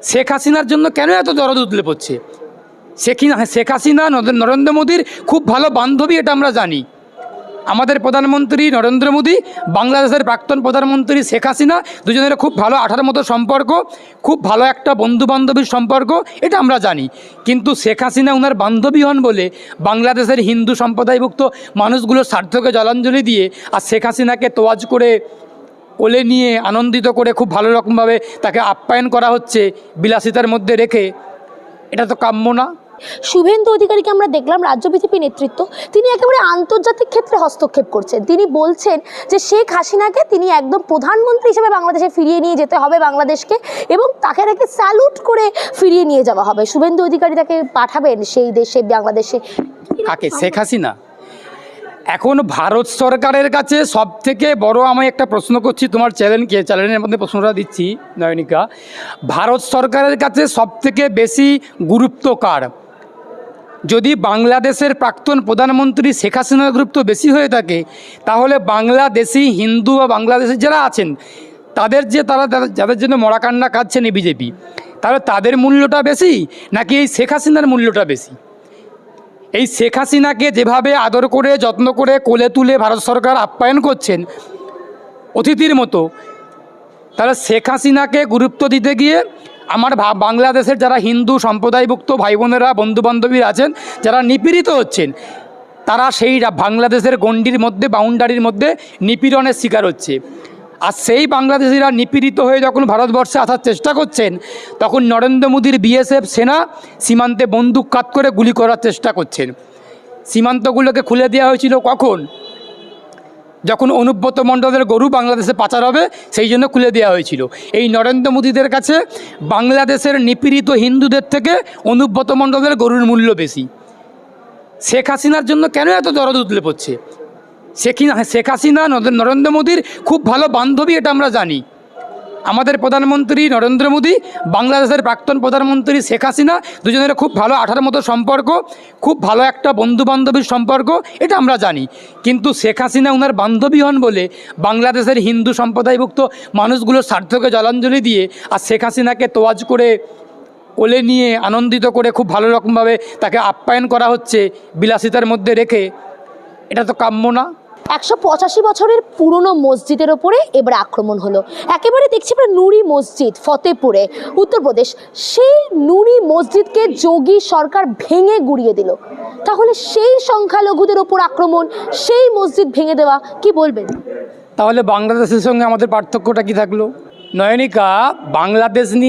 শেখ হাসিনার জন্য কেন এত দরদ উতলে পড়ছে? শেখ হাসিনা নরেন্দ্র মোদীর খুব ভালো বান্ধবী, এটা আমরা জানি। আমাদের প্রধানমন্ত্রী নরেন্দ্র মোদী, বাংলাদেশের প্রাক্তন প্রধানমন্ত্রী শেখ হাসিনা, দুজনের খুব ভালো আঠার মতো সম্পর্ক, খুব ভালো একটা বন্ধু বান্ধবীর সম্পর্ক, এটা আমরা জানি। কিন্তু শেখ হাসিনা ওনার বান্ধবী হন বলে বাংলাদেশের হিন্দু সম্প্রদায়ভুক্ত মানুষগুলোর স্বার্থকে জলাঞ্জলি দিয়ে আর শেখ হাসিনাকে তোয়াজ করে কোলে নিয়ে আনন্দিত করে খুব ভালো রকমভাবে তাকে আপ্যায়ন করা হচ্ছে বিলাসিতার মধ্যে রেখে, এটা তো কাম্য না। শুভেন্দু অধিকারীকে আমরা দেখলাম, রাজ্য বিজেপি নেতৃত্ব, তিনি একেবারে আন্তর্জাতিক ক্ষেত্রে হস্তক্ষেপ করছেন। তিনি বলছেন যে শেখ হাসিনাকে তিনি একদম প্রধানমন্ত্রী হিসেবে বাংলাদেশে ফিরিয়ে নিয়ে যেতে হবে বাংলাদেশকে, এবং তাকে নাকি স্যালুট করে ফিরিয়ে নিয়ে যাওয়া হবে। শুভেন্দু অধিকারী তাকে পাঠাবেন সেই দেশে, বাংলাদেশে। কাকে? শেখ হাসিনা? এখন ভারত সরকারের কাছে সব থেকে বড়, আমি একটা প্রশ্ন করছি তোমার চ্যানেলের মধ্যে প্রশ্নটা দিচ্ছি নয়নিকা, ভারত সরকারের কাছে সব থেকে বেশি গুরুত্ব কার? যদি বাংলাদেশের প্রাক্তন প্রধানমন্ত্রী শেখ হাসিনার গুরুত্ব বেশি হয়ে থাকে, তাহলে বাংলাদেশি হিন্দু বা বাংলাদেশে যারা আছেন তারা যাদের জন্য মরাকান্না কাঁদছেন এই বিজেপি, তাহলে তাদের মূল্যটা বেশি নাকি এই শেখ হাসিনার মূল্যটা বেশি? এই শেখ হাসিনাকে যেভাবে আদর করে যত্ন করে কোলে তুলে ভারত সরকার আপ্যায়ন করছেন অতিথির মতো, তাহলে শেখ হাসিনাকে গুরুত্ব দিতে গিয়ে আমার বাংলাদেশের যারা হিন্দু সম্প্রদায়ভুক্ত ভাই বোনেরা বন্ধুবান্ধবী আছেন, যারা নিপীড়িত হচ্ছেন, তারা সেই বাংলাদেশের গণ্ডির মধ্যে, বাউন্ডারির মধ্যে নিপীড়নের শিকার হচ্ছে। আর সেই বাংলাদেশিরা নিপীড়িত হয়ে যখন ভারতবর্ষে আসার চেষ্টা করছেন, তখন নরেন্দ্র মোদীর বিএসএফ সেনা সীমান্তে বন্দুক কাত করে গুলি করার চেষ্টা করছেন। সীমান্তগুলোকে খুলে দেওয়া হয়েছিল কখন? যখন অনুব্রত মণ্ডলের গরু বাংলাদেশে পাচার হবে, সেই জন্য খুলে দেওয়া হয়েছিল। এই নরেন্দ্র মোদীদের কাছে বাংলাদেশের নিপীড়িত হিন্দুদের থেকে অনুব্রত মণ্ডলের গরুর মূল্য বেশি। শেখ হাসিনার জন্য কেন এত দরদ উতলে পড়ছে? শেখ হাসিনা নরেন্দ্র মোদীর খুব ভালো বান্ধবী, এটা আমরা জানি। আমাদের প্রধানমন্ত্রী নরেন্দ্র মোদী, বাংলাদেশের প্রাক্তন প্রধানমন্ত্রী শেখ হাসিনা, দুজনের খুব ভালো আঠার মতো সম্পর্ক, খুব ভালো একটা বন্ধু বান্ধবীর সম্পর্ক, এটা আমরা জানি। কিন্তু শেখ হাসিনা ওনার বান্ধবী হন বলে বাংলাদেশের হিন্দু সম্প্রদায়ভুক্ত মানুষগুলোর স্বার্থকে জলাঞ্জলি দিয়ে আর শেখ হাসিনাকে তোয়াজ করে কোলে নিয়ে আনন্দিত করে খুব ভালো রকমভাবে তাকে আপ্যায়ন করা হচ্ছে বিলাসিতার মধ্যে রেখে, এটা তো কাম্য না। 185 বছরের পুরনো মসজিদের ওপরে এবার আক্রমণ হলো। একেবারে দেখছি আমরা নুরি মসজিদ, ফতেপুরে, উত্তরপ্রদেশ। সেই নুরি মসজিদকে যোগী সরকার ভেঙে গুড়িয়ে দিল। তাহলে সেই সংখ্যালঘুদের ওপর আক্রমণ, সেই মসজিদ ভেঙে দেওয়া, কি বলবেন? তাহলে বাংলাদেশের সঙ্গে আমাদের পার্থক্যটা কি থাকলো? নয়নিকা, বাংলাদেশ নিয়ে